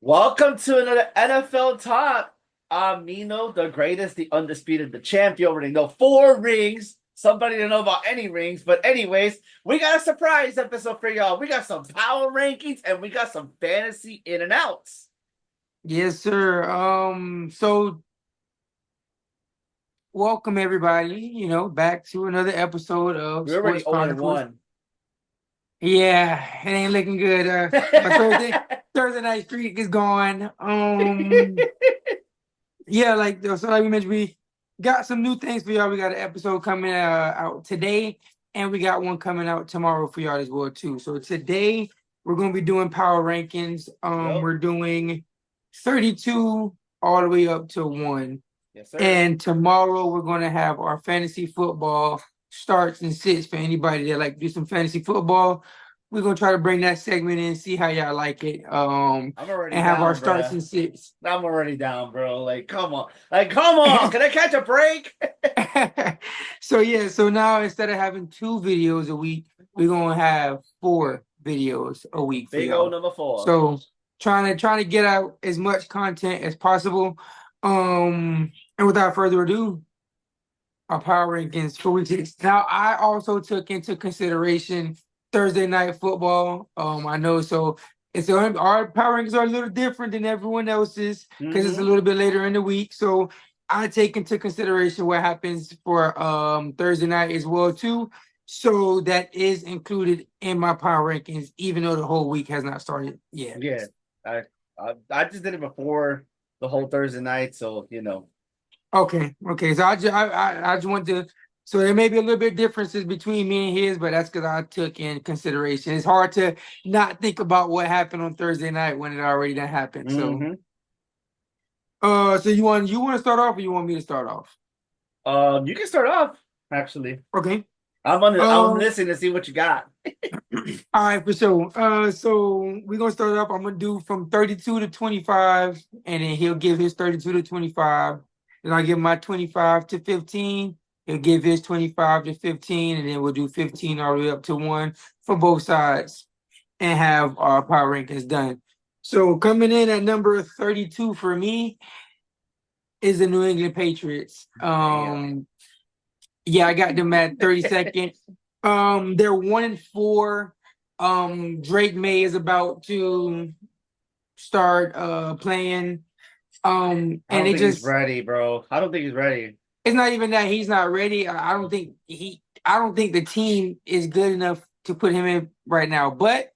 Welcome to another NFL Talk. I'm Nino, the greatest, the undisputed, the champ. You already know 4 rings. Somebody don't know about any rings. But anyways, we got a surprise episode for y'all. We got some power rankings and we got some fantasy in and outs. Yes, sir. So welcome everybody, back to another episode of We're already Sports 0 and Chronicles. 1. Yeah, it ain't looking good. My Thursday night streak is gone. Yeah, like we mentioned, we got some new things for y'all. We got an episode coming out today, and we got one coming out tomorrow for y'all as well too. So today we're gonna be doing power rankings. Yep. We're doing 32 all the way up to 1. Yes, sir. And tomorrow we're going to have our fantasy football starts and sits for anybody that like to do some fantasy football. We're going to try to bring that segment in, see how y'all like it. I'm already And have our down, starts bruh. and sits. I'm already down, bro. Like, come on. Like, come on. Can I catch a break? So now instead of having 2 videos a week, we're going to have 4 videos a week for Big O y'all. number 4. So trying to get out as much content as possible. And without further ado, our power rankings for week 6. Now, I also took into consideration Thursday night football. I know, so our power rankings are a little different than everyone else's because it's a Mm-hmm. little bit later in the week. So I take into consideration what happens for Thursday night as well too. So that is included in my power rankings, even though the whole week has not started yet. Yeah. I, I just did it before the whole Thursday night, so Okay. So I just want to. So there may be a little bit differences between me and his, but that's because I took in consideration. It's hard to not think about what happened on Thursday night when it already done happened. So, Mm-hmm. so you want to start off, or you want me to start off? You can start off, actually. Okay. I'm Um. listening to see what you got. All right, for sure. So we're gonna start off. I'm gonna do from 32 to 25, and then he'll give his 32 to 25. Then I'll give my 25 to 15. He'll give his 25 to 15, and then we'll do 15 all the way up to 1 for both sides and have our power rankings done. So coming in at number 32 for me is the New England Patriots. Damn. Yeah, I got them at 32nd. They're 1-4. Drake May is about to start playing. I And don't it think he's just ready, bro. I don't think he's ready. it's not even that he's not ready. I don't think the team is good enough to put him in right now. But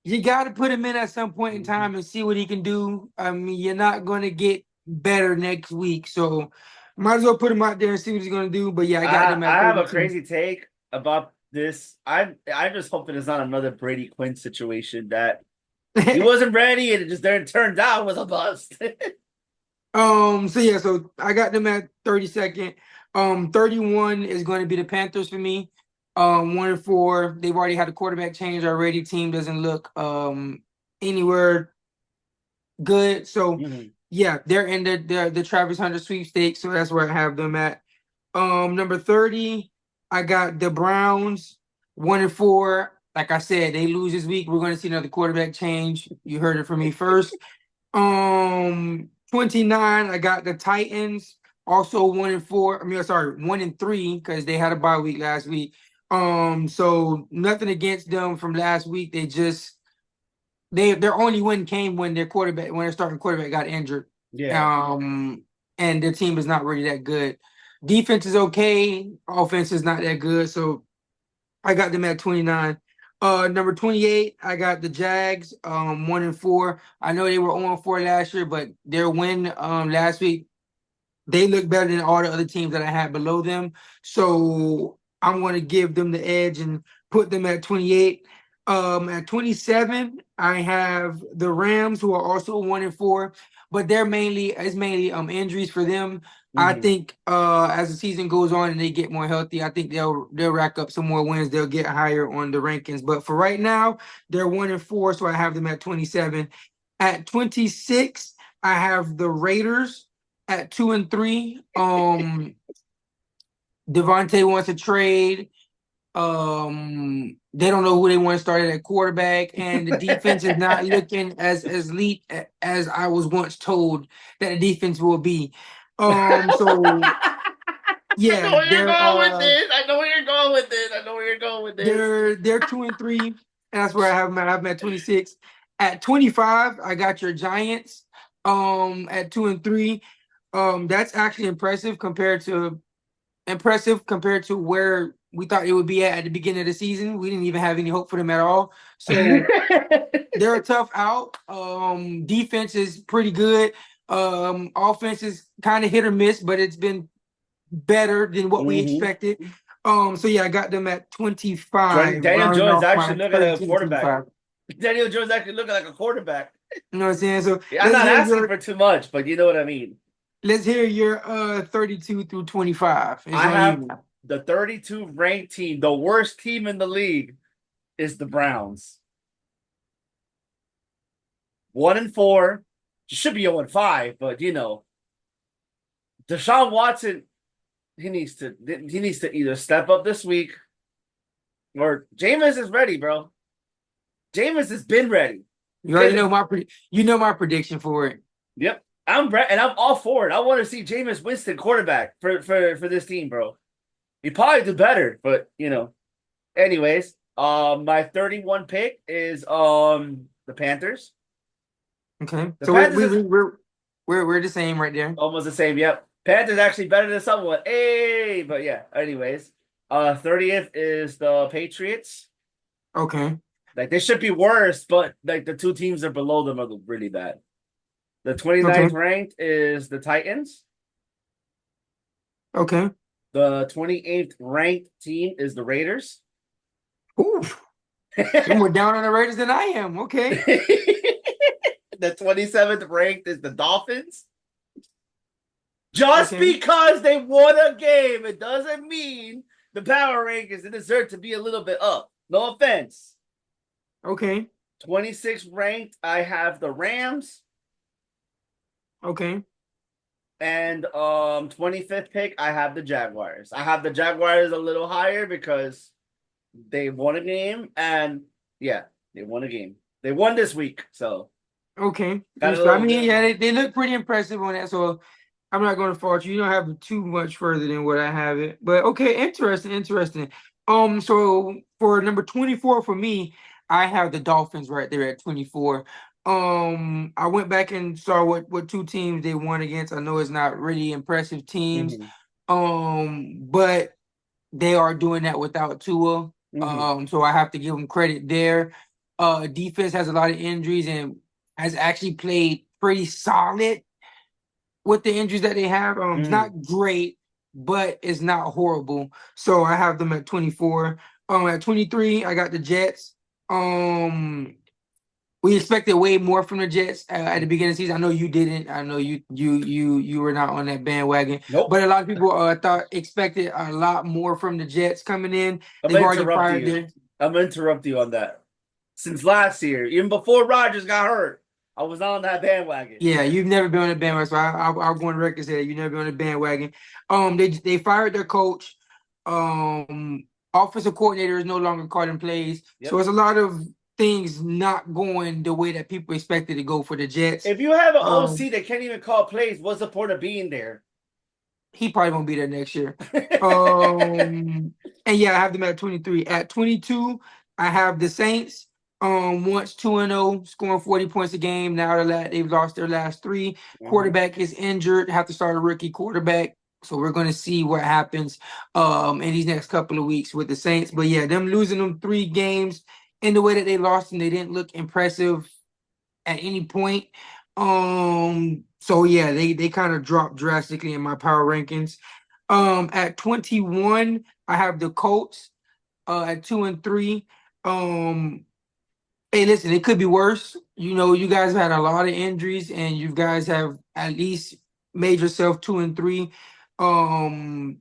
you got to put him in at some point in Mm-hmm. time and see what he can do. I mean, you're not going to get better next week, so might as well put him out there and see what he's going to do. But yeah, I got them I at have a 32. crazy take about this. I'm just hoping it's not another Brady Quinn situation that he wasn't ready and it just then turns out was a bust. So I got them at 32nd. 31 is going to be the Panthers for me. 1-4. They've already had a quarterback change already. Team doesn't look anywhere good. So Mhm. yeah, they're in the Travis Hunter sweepstakes. So that's where I have them at. Number 30, I got the Browns 1-4. Like I said, they lose this week. We're going to see another quarterback change. You heard it from me first. 29, I got the Titans, also 1-4. I mean, sorry, 1-3 because they had a bye week last week. So nothing against them from last week. Their only win came when their starting quarterback got injured. Yeah. Um, and their team is not really that good. Defense is okay. Offense is not that good. So I got them at 29. Number 28, I got the Jags, 1-4. I know they were 0-4 last year, but their win last week, they look better than all the other teams that I had below them. So I'm going to give them the edge and put them at 28. At 27, I have the Rams, who are also 1-4, but it's mainly injuries for them. I Mhm. think as the season goes on and they get more healthy, I think they'll rack up some more wins. They'll get higher on the rankings. But for right now, they're 1-4, so I have them at 27. At 26, I have the Raiders at 2-3. Devontae wants to trade. They don't know who they want to start at quarterback, and the defense is not looking as elite as I was once told that the defense will be. So I know yeah, where you're going with this. I know where you're going with this. I know where you're going with this. they're 2-3, and that's where I have them at 26. At 25, I got your Giants. At 2-3, that's actually impressive compared to where we thought it would be at the beginning of the season. We didn't even have any hope for them at all. So they're a tough out. Defense is pretty good. Offense is kind of hit or miss, but it's been better than what we Mhm. expected. So yeah, I got them at 25, Daniel rounding Jones off actually my looking like a 32 to quarterback. 25. Daniel Jones actually looking like a quarterback. You know what I'm saying? So Yeah, I'm not asking for too much, but you know what I mean. let's hear your 32 through 25. It's I on you have now. the 32 ranked team. The worst team in the league is the Browns. 1-4. Should be 0-5, but Deshaun Watson, he needs to either step up this week or Jameis is ready, bro. Jameis has been ready. You already know my prediction for it. Yep. And I'm all for it. I want to see Jameis Winston quarterback for this team, bro. He probably do better, but Anyways, my 31 pick is the Panthers. Okay. The So Panthers is we're the same right there. almost the same. Yep. Panthers actually better than someone. Hey, but yeah. Anyways, 30th is the Patriots. Okay. Like they should be worse, but like the two teams are below them are really bad. The Okay. 29th ranked is the Titans. Okay. The 28th ranked team is the Raiders. Ooh, you're more down on the Raiders than I am. Okay. The 27th ranked is the Dolphins. Just Okay. because they won a game, it doesn't mean the power rankings deserve to be a little bit up. No offense. Okay. 26th ranked, I have the Rams. Okay. And 25th pick, I have the Jaguars. I have the Jaguars a little higher because they won a game, and yeah, they won a game. They won this week, so Okay. got a So I little mean, bit. yeah, they look pretty impressive on that. So I'm not going to fault you. You don't have too much further than what I have it. But okay, interesting. So for number 24 for me, I have the Dolphins right there at 24. I went back and saw what two teams they won against. I know it's not really impressive teams. Mhm. But they are doing that without Tua. Mhm. So I have to give them credit there. Defense has a lot of injuries and has actually played pretty solid with the injuries that they have. It's Mhm. not great, but it's not horrible. So I have them at 24. At 23, I got the Jets. We expected way more from the Jets at the beginning of the season. I know you didn't. I know you were not on that bandwagon, Nope. but a lot of people expected a lot more from the Jets coming in. I'm They've gonna already interrupt fired you. their. I'm gonna interrupt you on that. Since last year, even before Rodgers got hurt, I was on that bandwagon. Yeah, you've never been on the bandwagon, so I'll go on the record and say that you've never been on the bandwagon. They fired their coach. Offensive coordinator is no longer calling plays, so Yep. it's a lot of things not going the way that people expected to go for the Jets. If you have an Um, OC that can't even call plays, what's the point of being there? he probably won't be there next year. Um, and yeah, I have them at 23. At 22, I have the Saints. Once 2-0, scoring 40 points a game. Now they've lost their last three. Mhm. Quarterback is injured. Have to start a rookie quarterback. So we're gonna see what happens in these next couple of weeks with the Saints. But yeah, them losing them 3 games in the way that they lost and they didn't look impressive at any point. So yeah, they kind of dropped drastically in my power rankings. At 21, I have the Colts. At 2 and 3. Um, hey, listen, it could be worse. You know, you guys had a lot of injuries, and you guys have at least made yourself 2 and 3. Um,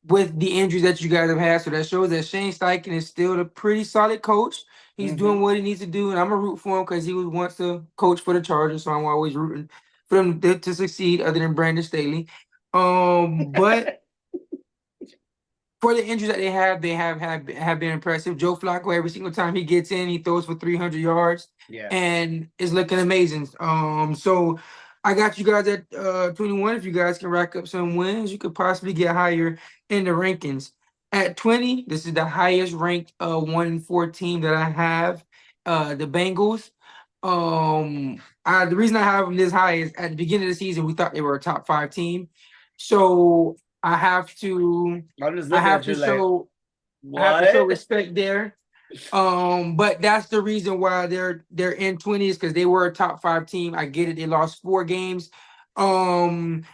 with the injuries that you guys have had. So that shows that Shane Steichen is still a pretty solid coach. He's doing Mhm. what he needs to do, and I'm gonna root for him because he was once the coach for the Chargers. So I'm always rooting for them to succeed, other than Brandon Staley. But for the injuries that they have been impressive. Joe Flacco, every single time he gets in, he throws for 300 yards Yeah. and is looking amazing. So I got you guys at 21. If you guys can rack up some wins, you could possibly get higher in the rankings. At 20, this is the highest ranked 1-4 team that I have. The Bengals. The reason I have them this high is at the beginning of the season, we thought they were a top 5 team. So I have to I'm just I looking have at to you like, show I have to show what? respect there. But that's the reason why they're in 20s because they were a top 5 team. I get it. They lost 4 games. But and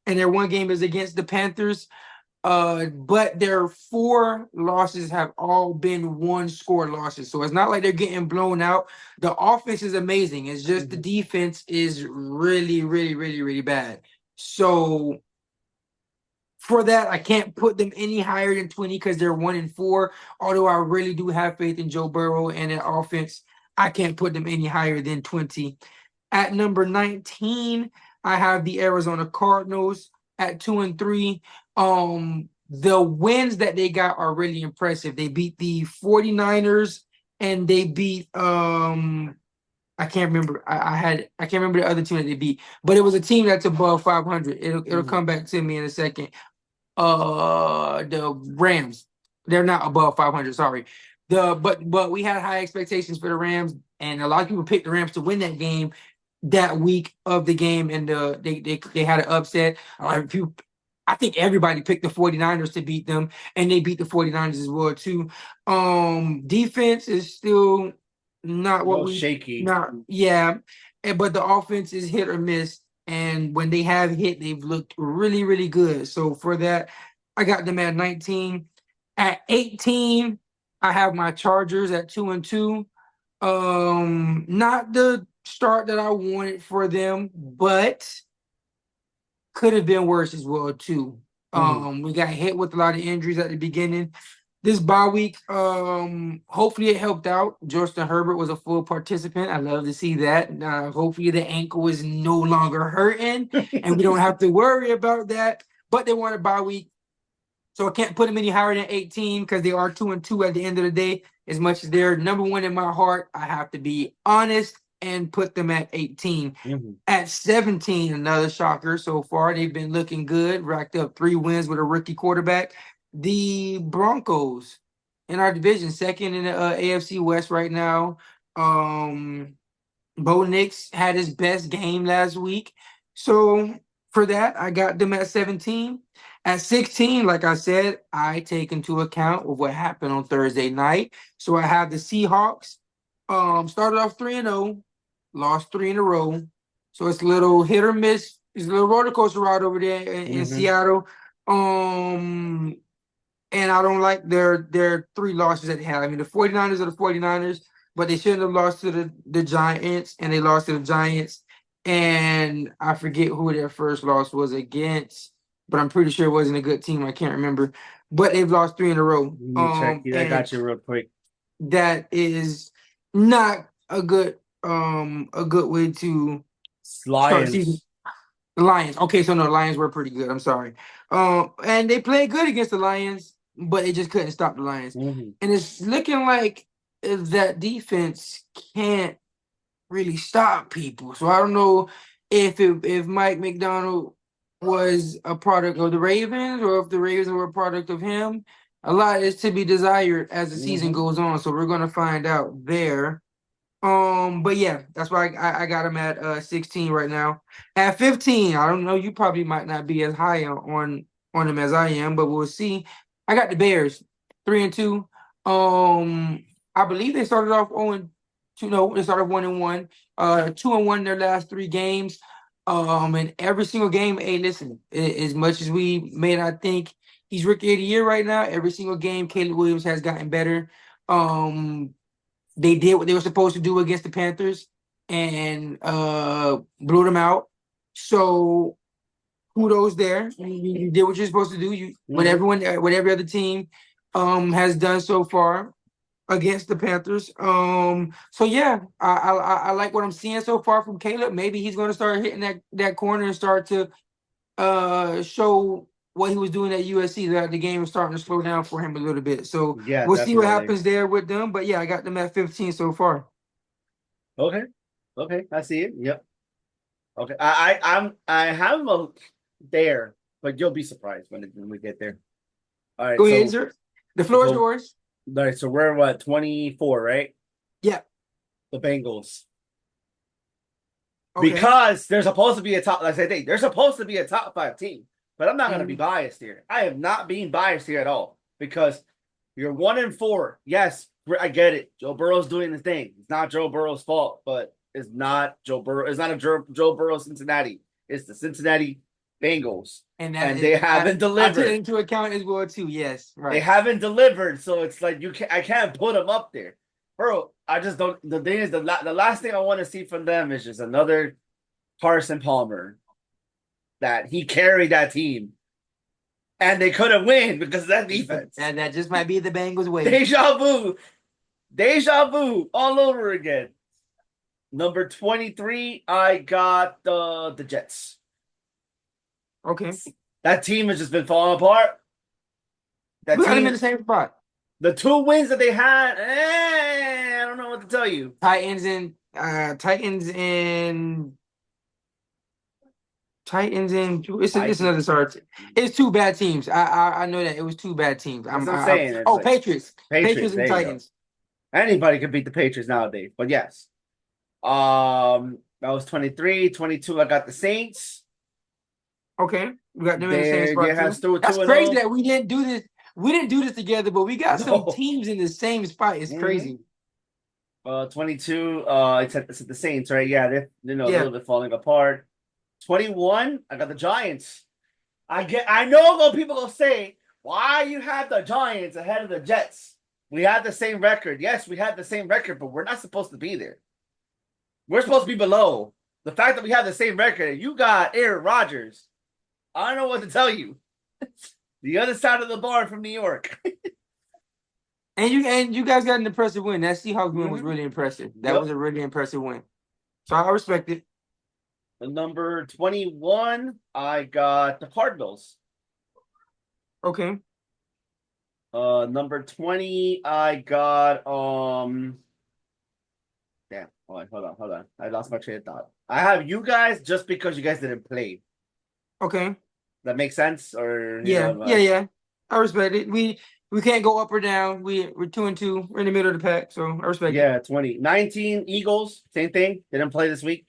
their one game is against the Panthers. But their 4 losses have all been 1-score losses. So it's not like they're getting blown out. The offense is amazing. It's just the defense is really, really, really, really bad. So for that, I can't put them any higher than 20 because they're 1-4. Although I really do have faith in Joe Burrow and their offense, I can't put them any higher than 20. At number 19, I have the Arizona Cardinals at 2-3. The wins that they got are really impressive. They beat the 49ers and they beat I can't remember. I can't remember the other team that they beat, but it was a team that's above 500. It'll come back to me in a second. The Rams. They're not above 500, sorry. But we had high expectations for the Rams, and a lot of people picked the Rams to win that game that week of the game, and they had an upset. I think everybody picked the 49ers to beat them, and they beat the 49ers as well too. Defense is still not A what little we shaky. not yeah, but the offense is hit or miss. And when they have hit, they've looked really, really good. So for that, I got them at 19. At 18, I have my Chargers at 2-2. Not the start that I wanted for them, but could have been worse as well too. We got hit with a lot of injuries at the beginning. This bye week, hopefully it helped out. Justin Herbert was a full participant. I love to see that. Hopefully the ankle is no longer hurting and we don't have to worry about that. But they want a bye week. So I can't put them any higher than 18 because they are 2-2 at the end of the day. As much as they're number 1 in my heart, I have to be honest and put them at 18. At 17, another shocker so far. They've been looking good, racked up 3 wins with a rookie quarterback. The Broncos in our division, second in the AFC West right now. Bo Nix had his best game last week. So for that, I got them at 17. At 16, like I said, I take into account of what happened on Thursday night. So I have the Seahawks. Started off 3-0, lost 3 in a row. So it's a little hit or miss. It's a little roller coaster ride over there in Seattle. And I don't like their 3 losses that they had. I mean, the 49ers are the 49ers, but they shouldn't have lost to the Giants, and they lost to the Giants. And I forget who their first loss was against, but I'm pretty sure it wasn't a good team. I can't remember. But they've lost 3 in a row. Check. I got you real quick. That is not a good way to start the season. The Lions. Okay, so no, the Lions were pretty good. I'm sorry. And they played good against the Lions, but they just couldn't stop the Lions. And it's looking like that defense can't really stop people. So I don't know if Mike McDonald was a product of the Ravens or if the Ravens were a product of him. A lot is to be desired as the season goes on. So we're gonna find out there. But yeah, that's why I got him at 16 right now. At 15, I don't know. You probably might not be as high on him as I am, but we'll see. I got the Bears 3-2. I believe they started off 0-2. No, they started 1-1. 2-1 in their last 3 games. And every single game. Hey, listen, as much as we may not think he's rookie of the year right now, every single game, Caleb Williams has gotten better. They did what they were supposed to do against the Panthers and blew them out. So kudos there. You did what you're supposed to do. What every other team has done so far against the Panthers. So yeah, I like what I'm seeing so far from Caleb. Maybe he's going to start hitting that corner and start to show what he was doing at USC. That the game was starting to slow down for him a little bit. So Yeah, we'll see what definitely. happens there with them. But yeah, I got them at 15 so far. Okay. Okay. I see it. Yep. Okay. I have them there, but you'll be surprised when we get there. All right. Go ahead, So sir. The floor is so yours. all right. So we're what 24, right? Yeah. The Bengals. Okay. Because they're supposed to be a top, like I say, they're supposed to be a top 5 team. But I'm not going to be biased here. I am not being biased here at all because you're 1-4. Yes, I get it. Joe Burrow's doing the thing. It's not Joe Burrow's fault, but it's not Joe Burrow. It's not a Joe Burrow Cincinnati. It's the Cincinnati Bengals, And they haven't I delivered. took it into account as well too. Yes, right. They haven't delivered, so it's like I can't put them up there, bro. I just don't. The thing is, the last thing I want to see from them is just another Carson Palmer. That he carried that team, and they couldn't win because of that defense. And that just might be the Bengals' way. Deja vu, all over again. Number 23, I got the Jets. Okay. That team has just been falling apart. We got them in the same spot. The 2 wins that they had, I don't know what to tell you. Titans and it's another start. It's 2 bad teams. I know that it was 2 bad teams. I'm saying. Patriots and Titans. Anybody could beat the Patriots nowadays, but yes. That was 23, 22. I got the Saints. Okay, we got them in the same spot. That's crazy that we didn't do this. We didn't do this together, but we got some teams in the same spot. It's crazy. 22. It's at the Saints, right? Yeah, they're a little bit falling apart. 21. I got the Giants. I know what people will say. Why you have the Giants ahead of the Jets? We had the same record. Yes, we had the same record, but we're not supposed to be there. We're supposed to be below. The fact that we have the same record, you got Aaron Rodgers. I don't know what to tell you. The other side of the bar from New York. and you guys got an impressive win. That Seahawks win was really impressive. That was a really impressive win. So I respect it. The number 21, I got the Cardinals. Okay. Number 20, I got damn. Hold on. I lost my train of thought. I have you guys just because you guys didn't play. Okay. That makes sense? Or yeah. I respect it. We can't go up or down. We're 2-2. We're in the middle of the pack, so I respect it. Yeah, 20. 19, Eagles, same thing. They didn't play this week.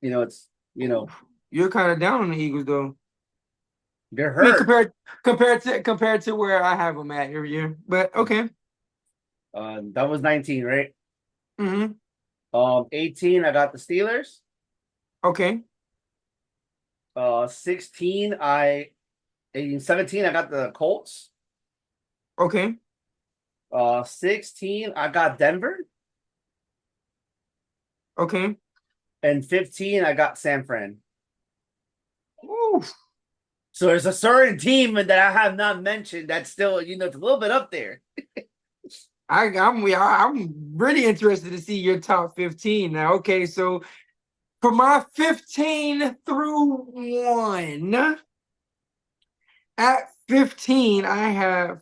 You're kind of down on the Eagles though. They're hurt. I mean, compared to where I have them at every year. But okay. That was 19, right? Mm-hmm. 18, I got the Steelers. Okay. 17, I got the Colts. Okay. 16, I got Denver. Okay. And 15, I got San Fran. Oof. So there's a certain team that I have not mentioned that's still, it's a little bit up there. I'm really interested to see your top 15 now. Okay, so for my 15 through 1, at 15, I'm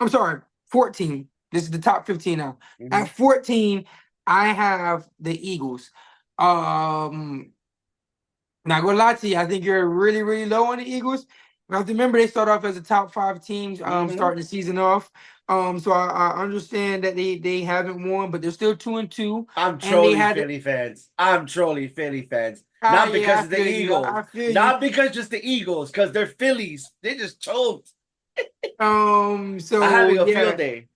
sorry, 14. This is the top 15 now. Mm-hmm. At 14, I have the Eagles. Not gonna lie to you, I think you're really, really low on the Eagles. You have to remember they start off as a top 5 teams, starting the season off. So I understand that they haven't won, but they're still 2-2. I'm trolling Philly fans. Not because of the Eagles. Not because just the Eagles, because they're Phillies. They just choked. So I'm having a field day.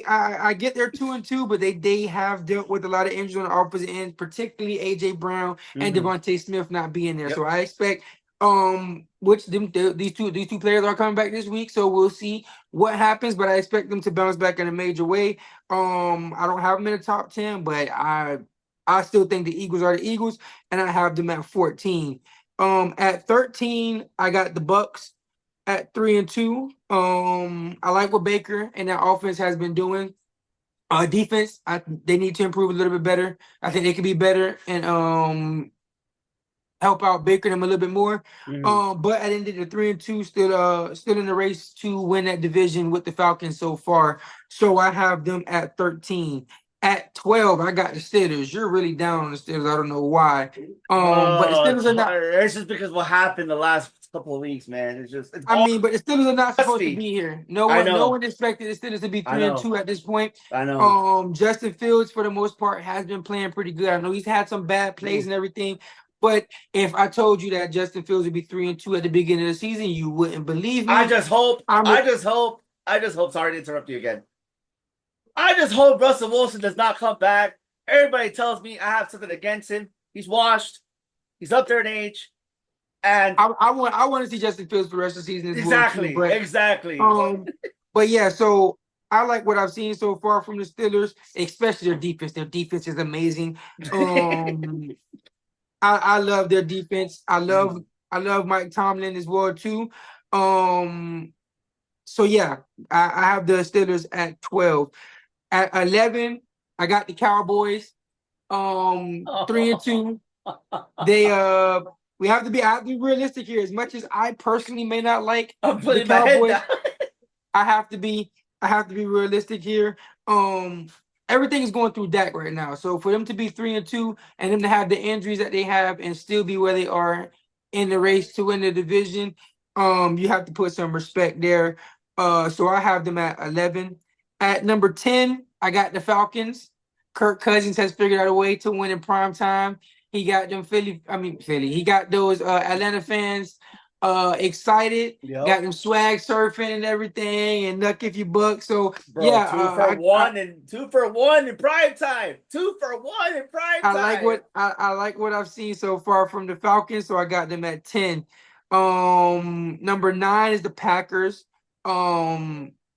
I get they're 2-2, but they have dealt with a lot of injuries on the offensive end, particularly AJ Brown and Devontae Smith not being there. So I expect these two players are coming back this week, so we'll see what happens. But I expect them to bounce back in a major way. I don't have them in the top 10, but I still think the Eagles are the Eagles, and I have them at 14. At 13, I got the Bucks at 3-2. I like what Baker and that offense has been doing. Defense, they need to improve a little bit better. I think they could be better. And help out Baker and them a little bit more. Mhm. But at the end of the 3-2, still in the race to win that division with the Falcons so far. So I have them at 13. At 12, I got the Steelers. You're really down on the Steelers. I don't know why. But the Oh, Steelers are not. it's just because what happened the last couple of weeks, man. It's I all mean, but the Steelers are not supposed to dusty. be here. No I one, no know, one expected the Steelers to be I three and know, two at this point. I know. Justin Fields, for the most part, has been playing pretty good. I know he's had some bad plays Mm. and everything, but if I told you that Justin Fields would be 3-2 at the beginning of the season, you wouldn't believe me. I just hope. I'm I just hope. I just hope. Sorry to interrupt you again. I just hope Russell Wilson does not come back. Everybody tells me I have something against him. He's washed. He's up there in age, and I want to see Justin Fields for the rest of the season as well too. exactly. But yeah, so I like what I've seen so far from the Steelers, especially their defense. Their defense is amazing. I love their defense. I love Mike Tomlin as well too. So yeah, I have the Steelers at 12. At 11, I got the Cowboys. 3-2. They we have to be I have to be realistic here. As much as I personally may not like I'm the putting my head Cowboys, down. I have to be realistic here. Everything is going through Dak right now. So for them to be 3-2 and them to have the injuries that they have and still be where they are in the race to win the division, you have to put some respect there. So I have them at 11. At number 10, I got the Falcons. Kirk Cousins has figured out a way to win in prime time. He got them Philly. He got those Atlanta fans excited. Yep. Got them swag surfing and everything, and nuck if you buck. So Bro, yeah, 2 for 1 and 2 for 1 in prime time. 2 for 1 in prime I time. like what I've seen so far from the Falcons. So I got them at 10. Number 9 is the Packers.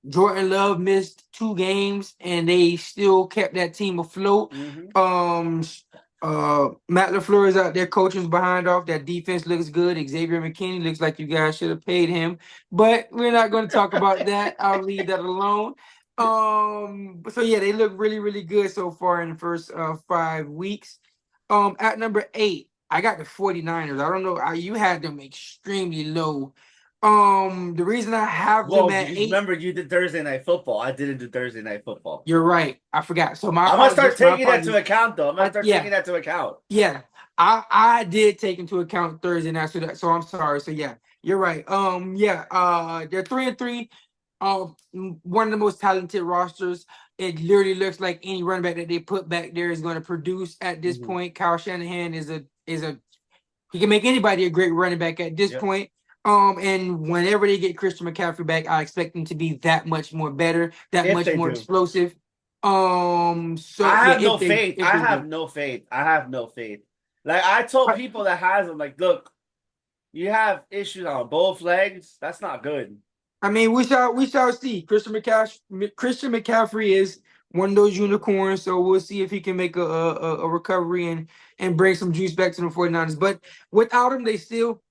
Jordan Love missed 2 games, and they still kept that team afloat. Matt LaFleur is out there coaching behind off. That defense looks good. Xavier McKinney looks like you guys should have paid him, but we're not going to talk about that. I'll leave that alone. So yeah, they look really, really good so far in the first 5 weeks. At number 8, I got the 49ers. I don't know. You had them extremely low. The reason I have them at 8. Remember you did Thursday Night Football. I didn't do Thursday Night Football. You're right. I forgot. So I'm gonna start taking that to account, though. Taking that to account. Yeah, I did take into account Thursday night. So I'm sorry. So yeah, you're right. They're 3-3. One of the most talented rosters. It literally looks like any running back that they put back there is going to produce at this point. Kyle Shanahan is a he can make anybody a great running back at this point. And whenever they get Christian McCaffrey back, I expect them to be that much more better, that much more explosive. So I have no faith. I have no faith. Like I told people that has them, like, look, you have issues on both legs. That's not good. I mean, we shall see. Christian McCaffrey is one of those unicorns, so we'll see if he can make a recovery and bring some juice back to the 49ers. But without him, they still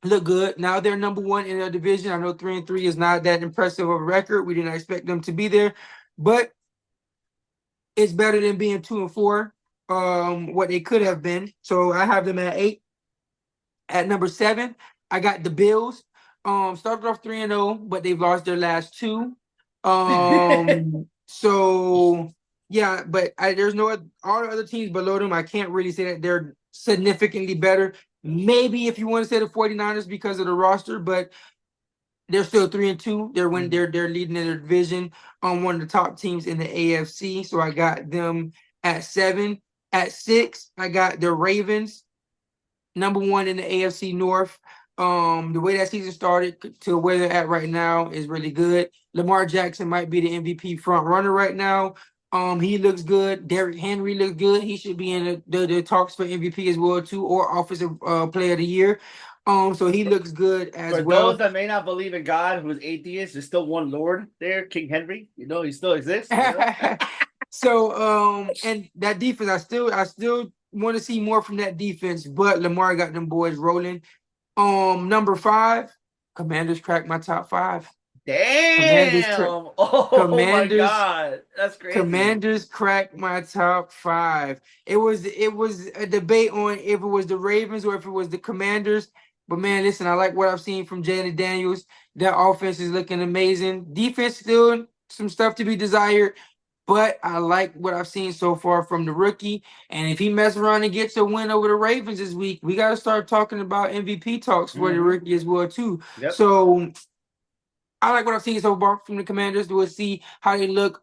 look good. Now they're number 1 in their division. I know 3-3 is not that impressive of a record. We didn't expect them to be there, but it's better than being 2-4. What they could have been. So I have them at 8. At number 7, I got the Bills. Started off 3-0, but they've lost their last 2. So yeah, but there's all the other teams below them. I can't really say that they're significantly better. Maybe if you want to say the 49ers because of the roster, but they're still 3-2. They're leading in their division on one of the top teams in the AFC. So I got them at 7. At 6, I got the Ravens, number 1 in the AFC North. The way that season started to where they're at right now is really good. Lamar Jackson might be the MVP front runner right now. He looks good. Derrick Henry looks good. He should be in the talks for MVP as well too, or Offensive Player of the Year. So he looks good as well. For those that may not believe in God, who's atheist, there's still one Lord there, King Henry. You know, he still exists. You know? So and that defense, I still want to see more from that defense, but Lamar got them boys rolling. Number 5, Commanders cracked my top 5. Commanders, Damn! Oh my Commanders, god, that's crazy. Commanders cracked my top five. It was a debate on if it was the Ravens or if it was the Commanders. But man, listen, I like what I've seen from Jalen Daniels. That offense is looking amazing. Defense still some stuff to be desired, but I like what I've seen so far from the rookie. And if he messes around and gets a win over the Ravens this week, we got to start talking about MVP talks for the Hmm. rookie as well too. Yep. So I like what I've seen so far from the Commanders. We'll see how they look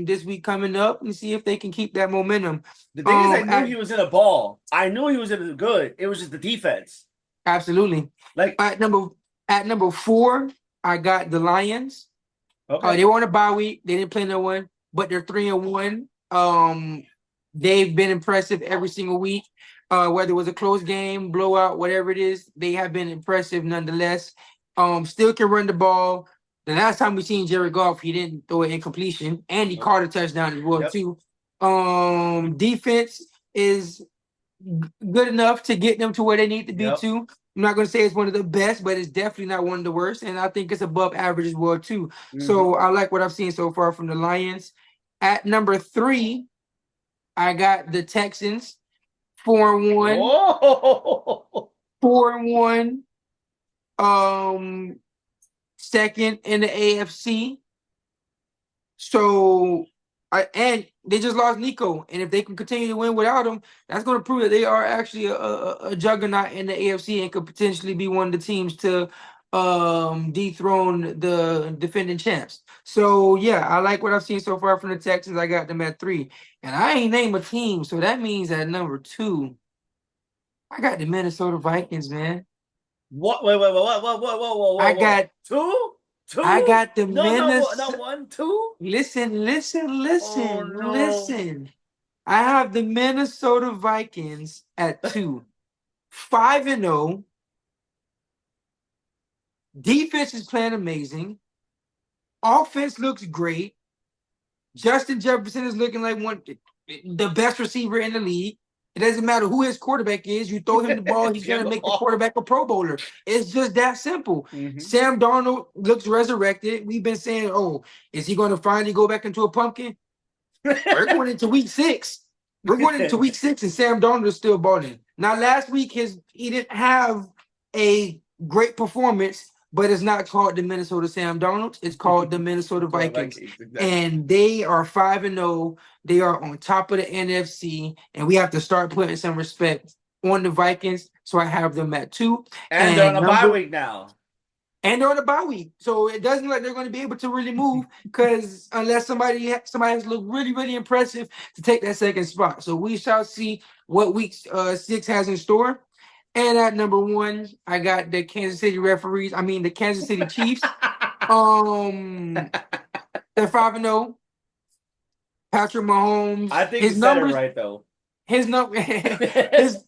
this week coming up and see if they can keep that momentum. The thing is, I knew At he was in a ball. I knew he was in a good. It was just the defense. Absolutely. Like, At number four, I got the Lions. okay. They were on a bye week. They didn't play no one, but they're 3-1. They've been impressive every single week. Whether it was a close game, blowout, whatever it is, they have been impressive nonetheless. Still can run the ball. The last time we seen Jared Goff, he didn't throw an incompletion, and he Nope. caught a touchdown as well Yep. too. Defense is good enough to get them to where they need to be Yep. too. I'm not going to say it's one of the best, but it's definitely not one of the worst, and I think it's above average as well too. Hmm. So I like what I've seen so far from the Lions. At number three, I got the Texans, 4-1, Oh. 4-1. Second in the AFC. So and they just lost Nico, and if they can continue to win without him, that's going to prove that they are actually a juggernaut in the AFC and could potentially be one of the teams to dethrone the defending champs. So yeah, I like what I've seen so far from the Texans. I got them at 3, and I ain't name a team, so that means at number 2, I got the Minnesota Vikings, man. What? Wait, wait, wait, whoa, whoa, whoa, whoa, whoa, I whoa, whoa. got Two? I Two? got the No, no, Minnesota. not one, two. Listen, listen, Oh listen, no. listen. I have the Minnesota Vikings at 2, 5-0. Defense is playing amazing. Offense looks great. Justin Jefferson is looking like the best receiver in the league. It doesn't matter who his quarterback is. You throw him the ball, he's going Give to the make the ball. quarterback a Pro Bowler. It's just that simple. Mhm. Sam Darnold looks resurrected. We've been saying, oh, is he going to finally go back into a pumpkin? We're going into week 6. We're going into week 6, and Sam Darnold is still balling. Now, last week, he didn't have a great performance, but it's not called the Minnesota Sam Darnold. It's called the Minnesota Vikings. Exactly. And they are 5-0. They are on top of the NFC, and we have to start putting some respect on the Vikings. So I have them at 2. And they're on a bye week now. And they're on a bye week, so it doesn't look like they're going to be able to really move because unless somebody has looked really, really impressive to take that second spot. So we shall see what week 6 has in store. And at number 1, I got the Kansas City the Kansas City Chiefs. They're 5-0. Patrick Mahomes. I think His you said it numbers. right though. His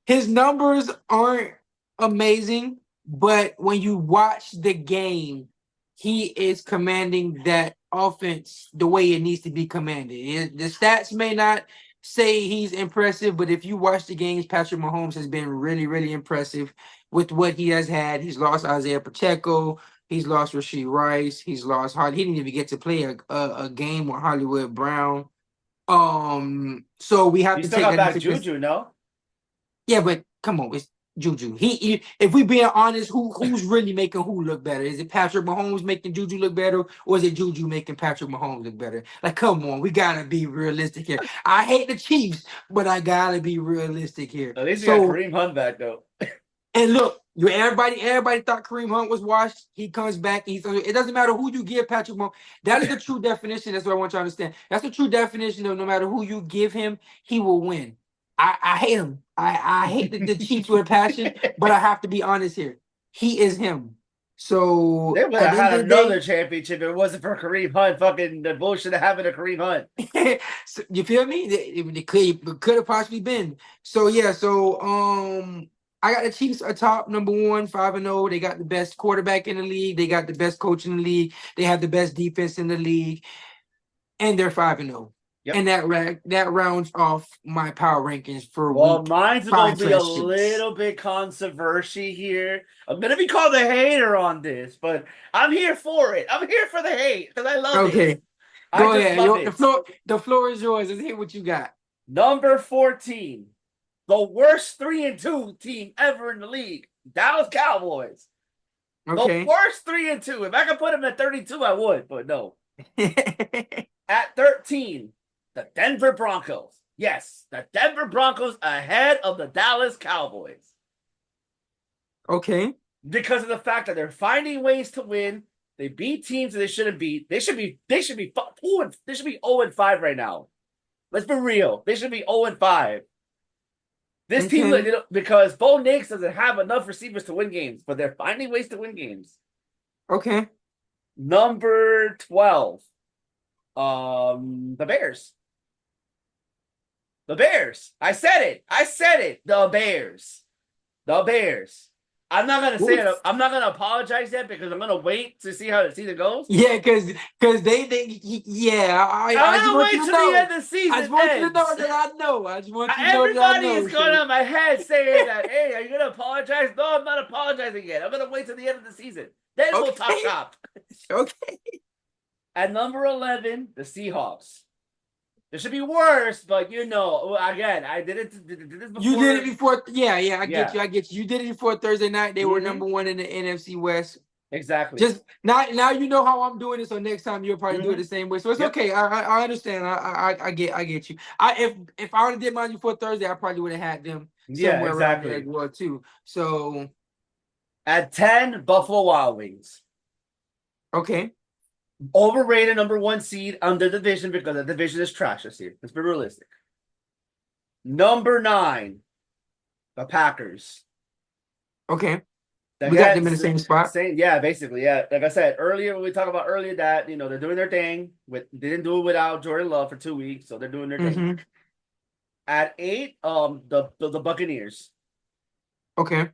his numbers aren't amazing, but when you watch the game, he is commanding that offense the way it needs to be commanded. The stats may not say he's impressive, but if you watch the games, Patrick Mahomes has been really, really impressive with what he has had. He's lost Isaiah Pacheco. He's lost Rashee Rice. He's lost He didn't even get to play a game with Hollywood Brown. So we have You to still take got that back into Juju, no? Yeah, but come on, it's Juju. If we being honest, who's really making who look better? Is it Patrick Mahomes making Juju look better, or is it Juju making Patrick Mahomes look better? Like, come on, we gotta be realistic here. I hate the Chiefs, but I gotta be realistic here. At least we got So, Kareem Hunt back though. and look, everybody thought Kareem Hunt was washed. He comes back. It doesn't matter who you give Patrick Mahomes. That is the true definition. That's what I want you to understand. That's the true definition of no matter who you give him, he will win. I hate him. I hate the Chiefs with a passion, but I have to be honest here. He is him. So They would at have the end had of the another day, championship if it wasn't for Kareem Hunt. Fucking the bullshit of having a Kareem Hunt. so, you feel me? It could have possibly been. So yeah, I got the Chiefs atop number 1, 5-0. They got the best quarterback in the league. They got the best coach in the league. They have the best defense in the league, and they're 5-0. Yep. And that rounds off my power rankings for Well, week mine's gonna be a 5/6. little bit controversy here. I'm gonna be called a hater on this, but I'm here for it. I'm here for the hate because I love it. Okay, I go just ahead. love The it. floor is yours. Let's hear what you got. Number 14, the worst 3-2 team ever in the league, Dallas Cowboys. The Okay. worst 3-2. If I could put them at 32, I would, but no. At 13, the Denver Broncos. Yes, the Denver Broncos ahead of the Dallas Cowboys Okay. because of the fact that they're finding ways to win. They beat teams that they shouldn't beat. They should be 0-5 right now. Let's be real. They should be 0-5. This team, Okay. because Bo Nix doesn't have enough receivers to win games, but they're finding ways to win games. Okay. Number 12, the Bears. The Bears. I said it. The Bears. The Bears. I'm not gonna say it. I'm not gonna apologize yet because I'm gonna wait to see how the season goes. Yeah, because yeah, I I'm just gonna want wait you to till the know. end of the season. I just want you to know ends. that I know. I just want you to know that I Everybody know. is going on my head saying that, hey, are you gonna apologize? No, I'm not apologizing yet. I'm gonna wait till the end of the season. Then we'll talk Okay. shop. Okay. At number 11, the Seahawks. It should be worse, but again, I did this before. You did it before. Yeah, I get Yeah. you. I get you. You did it before Thursday night. They were Mhm. number one in the NFC West. Exactly. Just now you know how I'm doing it. So next time you'll probably do it the same way. So it's Yep. okay. I understand. I get you. If I would have did mine before Thursday, I probably would have had them somewhere around there as well too. So at 10, Buffalo Wild Wings. okay. Overrated number 1 seed under the division because the division is trash this year. Let's be realistic. Number 9, the Packers. Okay. We got them in the same spot. Yeah, basically, yeah. Like I said earlier, when we talked about earlier that they're doing their thing. They didn't do it without Jordan Love for 2 weeks, so they're doing their thing. At 8, the Buccaneers. Okay.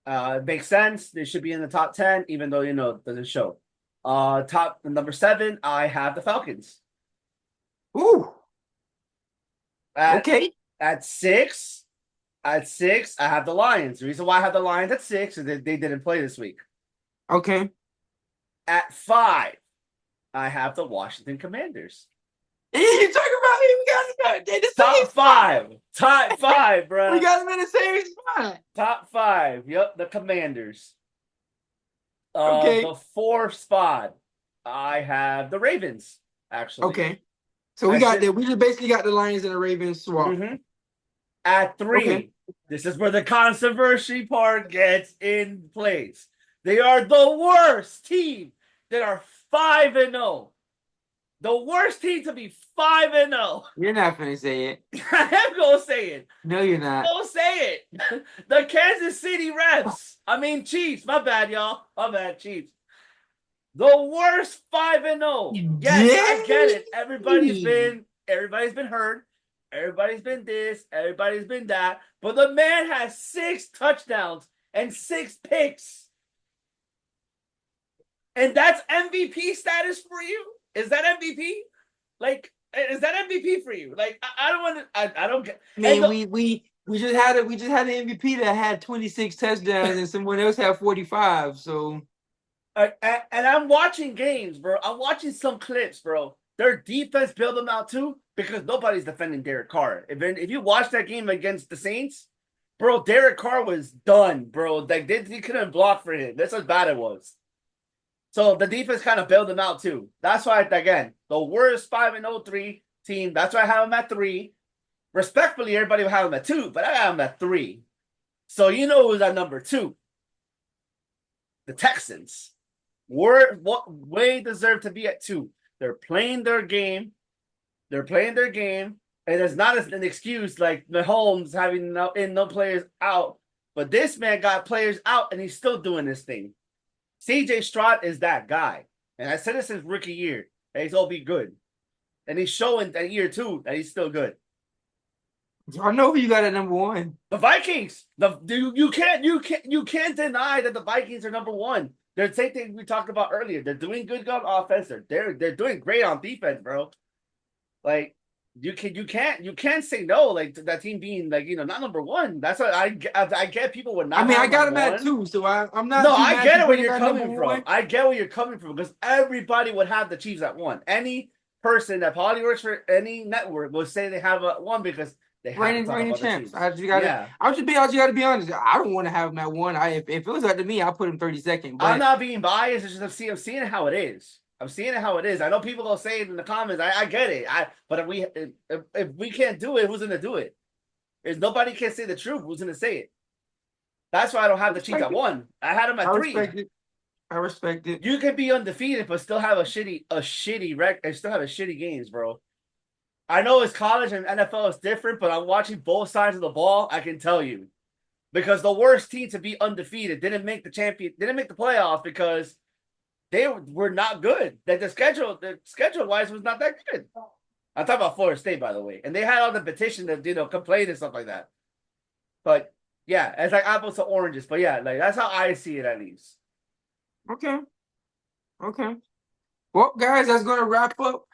It makes sense. They should be in the top 10, even though it doesn't show. Number 7, I have the Falcons. Ooh. Okay. At 6, I have the Lions. The reason why I have the Lions at 6 is that they didn't play this week. Okay. At 5, I have the Washington Commanders. You talking about me? We got them in the Top same 5. Top 5, bro. We got them in the same spot. Top 5. Yep, the Commanders. Okay. The 4th spot, I have the Ravens, actually. Okay. So we just basically got the Lions and the Ravens swapped. At 3, this is where the controversy part gets in place. They are the worst team that are 5-0. The worst team to be 5-0. You're not gonna say it. I am gonna say it. No, you're not. Don't say it. The Kansas City Chiefs. My bad, y'all. My bad, Chiefs. The worst 5-0. Yes, I get it. Everybody's been hurt. Everybody's been this. Everybody's been that. But the man has 6 touchdowns and 6 picks. And that's MVP status for you? Is that MVP? Like, is that MVP for you? Like, I don't want to. I don't get. Man, we just had an MVP that had 26 touchdowns and someone else had 45. So, and I'm watching games, bro. I'm watching some clips, bro. Their defense bailed them out too because nobody's defending Derek Carr. If you watch that game against the Saints, bro, Derek Carr was done, bro. Like they couldn't block for him. That's how bad it was. So the defense kind of bailed them out too. That's why, again, the worst 5-0-3 team. That's why I have them at 3. Respectfully, everybody will have them at 2, but I have them at 3. So who's at number 2? The Texans. Way deserve to be at 2. They're playing their game. And it's not an excuse like Mahomes having no players out. But this man got players out, and he's still doing this thing. CJ Stroud is that guy. And I said this since rookie year. That he's all be good. And he's showing that year 2 that he's still good. I know who you got at number 1. The Vikings. You can't deny that the Vikings are number 1. They're the same thing we talked about earlier. They're doing good on offense. They're doing great on defense, bro. Like, you can't say no like to that team being like not number one. That's what I get. People would not. I mean, I have got them them at one. 2, so I'm No, not too I mad get to it where put him you're at number coming from. one. I get where you're coming from because everybody would have the Chiefs at one. Any person that probably works for any network will say they have a one because they have to talk Reigning about the champs. Chiefs. I just got to be honest. I don't want to have him at 1. If it was up to me, I'll put him 32nd. I'm But not being biased. It's just I'm seeing it how it is. I'm seeing it how it is. I know people will say it in the comments. I get it. But if we can't do it, who's gonna do it? If nobody can say the truth, who's gonna say it? That's why I don't have the Chiefs at one. I had them at 3. I respect it. You can be undefeated, but still have a shitty record and still have a shitty games, bro. I know it's college and NFL is different, but I'm watching both sides of the ball. I can tell you. Because the worst team to be undefeated didn't make the playoffs because they were not good. That the schedule wise was not that good. I'm talking about Florida State, by the way, and they had all the petition to complain and stuff like that. But yeah, it's like apples to oranges. But yeah, like that's how I see it at least. Okay. Well, guys, that's going to wrap up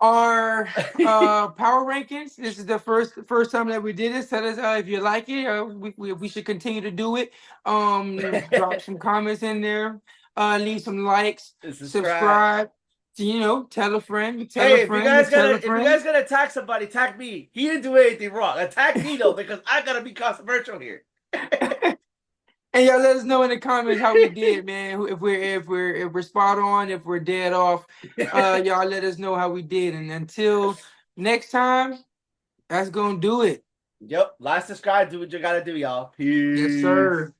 our power rankings. This is the first time that we did this. Tell us if you like it. We should continue to do it. Drop some comments in there. Leave some likes. Subscribe. Tell a friend. If you guys gonna attack somebody, attack me. He didn't do anything wrong. Attack me though, because I gotta be controversial here. And y'all let us know in the comments how we did, man. If we're spot on, if we're dead off, y'all let us know how we did. And until next time, that's gonna do it. Yep. Like, subscribe, do what you gotta do, y'all. Peace. Yes, sir.